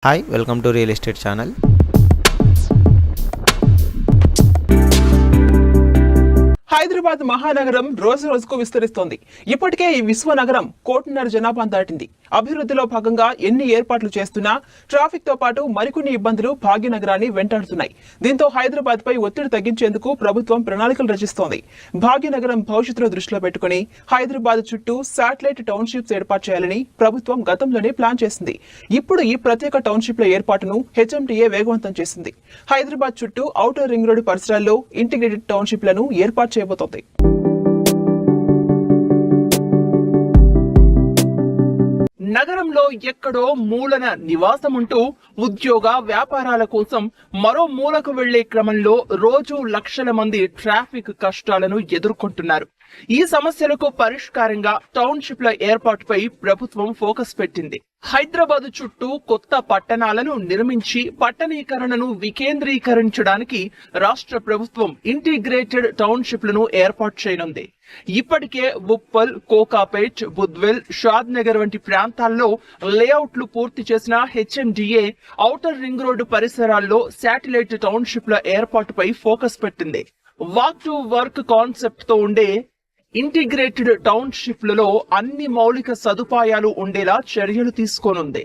Hi, welcome to Real Estate Channel. Hyderabad మహానగరం రోజు రోజుకు విస్తరిస్తోంది. ఇప్పటికే ఈ విశ్వనగరం కోటిన్నర జనాభా దాటింది. అభివృద్ధిలో భాగంగా ఎన్ని ఏర్పాట్లు చేస్తున్నా ట్రాఫిక్ తో పాటు మరికొన్ని ఇబ్బందులు భాగ్యనగరాన్ని వెంటాడుతున్నాయి. దీంతో హైదరాబాద్ పై ఒత్తిడి తగ్గించేందుకు ప్రభుత్వం ప్రణాళికలు రచిస్తోంది. భాగ్యనగరం భవిష్యత్తును దృష్టిలో పెట్టుకుని హైదరాబాద్ చుట్టూ శాటిలైట్ టౌన్షిప్స్ ఏర్పాటు చేయాలని ప్రభుత్వం గతంలోనే ప్లాన్ చేసింది. ఇప్పుడు ఈ ప్రత్యేక టౌన్షిప్ల ఏర్పాటును హెచ్ఎండిఏ వేగవంతం చేసింది. హైదరాబాద్ చుట్టూ ఔటర్ రింగ్ రోడ్డు పరిసరాల్లో ఇంటిగ్రేటెడ్ టౌన్షిప్లను ఏర్పాటు చేయబోతోంది. నగరంలో ఎక్కడో మూలన నివాసం ఉంటూ ఉద్యోగ వ్యాపారాల కోసం మరో మూలకు వెళ్లే క్రమంలో రోజు లక్షల మంది ట్రాఫిక్ కష్టాలను ఎదుర్కొంటున్నారు. ఈ సమస్యలకు పరిష్కారంగా టౌన్షిప్ల ఏర్పాటుపై ప్రభుత్వం ఫోకస్ పెట్టింది. హైదరాబాద్ చుట్టూ కొత్త పట్టణాలను నిర్మించి పట్టణీకరణను వికేంద్రీకరించడానికి రాష్ట్ర ప్రభుత్వం ఇంటిగ్రేటెడ్ టౌన్షిప్లను ఏర్పాటు చేయనుంది. ఇప్పటికే ఉప్పల్, కోకాపేట్, బుద్వెల్, షాద్ నగర్ వంటి ప్రాంతాల్లో లేఅవుట్లు పూర్తి చేసిన హెచ్ఎండిఏ ఔటర్ రింగ్ రోడ్డు పరిసరాల్లో శాటిలైట్ టౌన్షిప్ల ఏర్పాటుపై ఫోకస్ పెట్టింది. వాక్ టు వర్క్ కాన్సెప్ట్ తో ఉండే ఇంటిగ్రేటెడ్ టౌన్షిప్లలో అన్ని మౌలిక సదుపాయాలు ఉండేలా చర్యలు తీసుకోనుంది.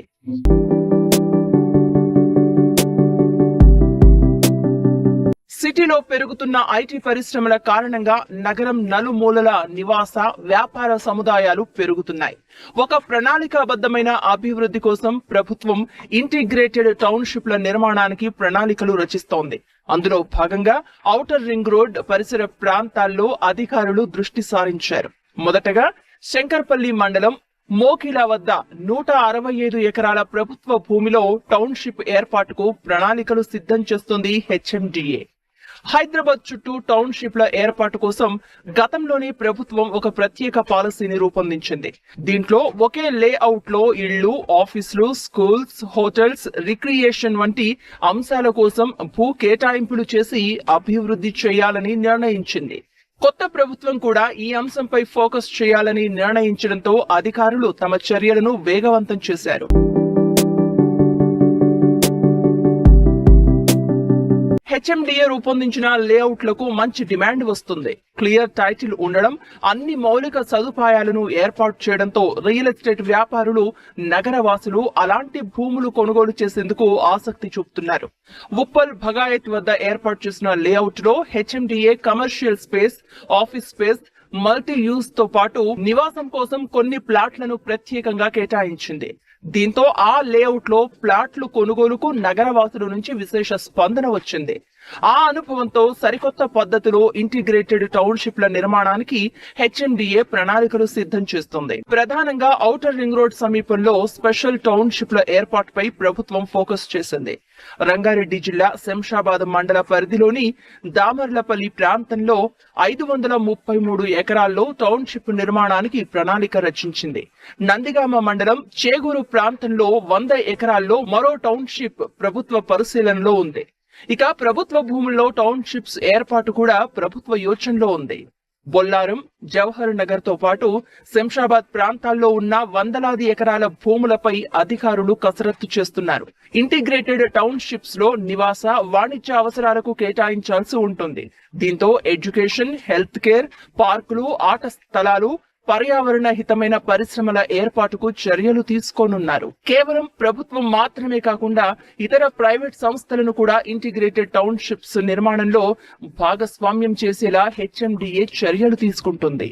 సిటీలో పెరుగుతున్న ఐటీ పరిశ్రమల కారణంగా నగరం నలుమూలల నివాస వ్యాపార సముదాయాలు పెరుగుతున్నాయి. ఒక ప్రణాళికాబద్ధమైన అభివృద్ధి కోసం ప్రభుత్వం ఇంటిగ్రేటెడ్ టౌన్షిప్ల నిర్మాణానికి ప్రణాళికలు రచిస్తోంది. అందులో భాగంగా ఔటర్ రింగ్ రోడ్ పరిసర ప్రాంతాల్లో అధికారులు దృష్టి సారించారు. మొదటగా శంకర్పల్లి మండలం మోకిలా వద్ద 165 ఎకరాల ప్రభుత్వ భూమిలో టౌన్షిప్ ఏర్పాటుకు ప్రణాళికలు సిద్ధం చేస్తుంది హెచ్ఎండిఏ. హైదరాబాద్ చుట్టూ టౌన్షిప్ల ఏర్పాటు కోసం గతంలోనే ప్రభుత్వం ఒక ప్రత్యేక పాలసీని రూపొందించింది. దీంట్లో ఒకే లేఅవుట్ లో ఇళ్లు, ఆఫీసులు, స్కూల్స్, హోటల్స్, రిక్రియేషన్ వంటి అంశాల కోసం భూ కేటాయింపులు చేసి అభివృద్ధి చేయాలని నిర్ణయించింది. కొత్త ప్రభుత్వం కూడా ఈ అంశంపై ఫోకస్ చేయాలని నిర్ణయించడంతో అధికారులు తమ చర్యలను వేగవంతం చేశారు. హెచ్ఎండిఏ రూపొందించిన లేఅవుట్లకు మంచి డిమాండ్ వస్తుంది. క్లియర్ టైటిల్ ఉండడం, అన్ని మౌలిక సదుపాయాలను ఏర్పాటు చేయడంతో రియల్ ఎస్టేట్ వ్యాపారులు, నగరవాసులు అలాంటి భూములు కొనుగోలు చేసేందుకు ఆసక్తి చూపుతున్నారు. ఉప్పల్ భగాయత్ వద్ద ఏర్పాటు చేసిన లేఅవుట్ లో HMDA commercial space, office space, multi use తో పాటు నివాసం కోసం కొన్ని ప్లాట్లను ప్రత్యేకంగా కేటాయించింది. దీంతో ఆ లేఅవుట్ లో ప్లాట్లు కొనుగోలుకు నగరవాసుల నుంచి విశేష స్పందన వచ్చింది. ఆ అనుభవంతో సరికొత్త పద్ధతిలో ఇంటిగ్రేటెడ్ టౌన్షిప్ల నిర్మాణానికి హెచ్ఎండిఏ ప్రణాళికలు సిద్ధం చేస్తుంది. ప్రధానంగా ఔటర్ రింగ్ రోడ్ సమీపంలో స్పెషల్ టౌన్షిప్ల ఏర్పాటుపై ప్రభుత్వం ఫోకస్ చేసింది. రంగారెడ్డి జిల్లా శంషాబాద్ మండల పరిధిలోని దామర్లపల్లి ప్రాంతంలో 533 ఎకరాల్లో టౌన్షిప్ నిర్మాణానికి ప్రణాళిక రచించింది. నందిగామ మండలం చేగూరు ప్రాంతంలో 100 ఎకరాల్లో మరో టౌన్షిప్ ప్రభుత్వ పరిశీలనలో ఉంది. ఇక ప్రభుత్వ భూముల్లో టౌన్షిప్స్ ఏర్పాటు కూడా ప్రభుత్వ యోచనలో ఉంది. బొల్లారం, జవహర్ నగర్ తో పాటు శంషాబాద్ ప్రాంతాల్లో ఉన్న వందలాది ఎకరాల భూములపై అధికారులు కసరత్తు చేస్తున్నారు. ఇంటిగ్రేటెడ్ టౌన్షిప్స్ లో నివాస, వాణిజ్య అవసరాలకు కేటాయించాల్సి ఉంటుంది. దీంతో ఎడ్యుకేషన్, హెల్త్ కేర్, పార్కులు, ఆట స్థలాలు, పర్యావరణ హితమైన పరిశ్రమల ఏర్పాటుకు చర్యలు తీసుకోనున్నారు. కేవలం ప్రభుత్వం మాత్రమే కాకుండా ఇతర ప్రైవేట్ సంస్థలను కూడా ఇంటిగ్రేటెడ్ టౌన్షిప్స్ నిర్మాణంలో భాగస్వామ్యం చేసేలా హెచ్ఎండిఏ చర్యలు తీసుకుంటుంది.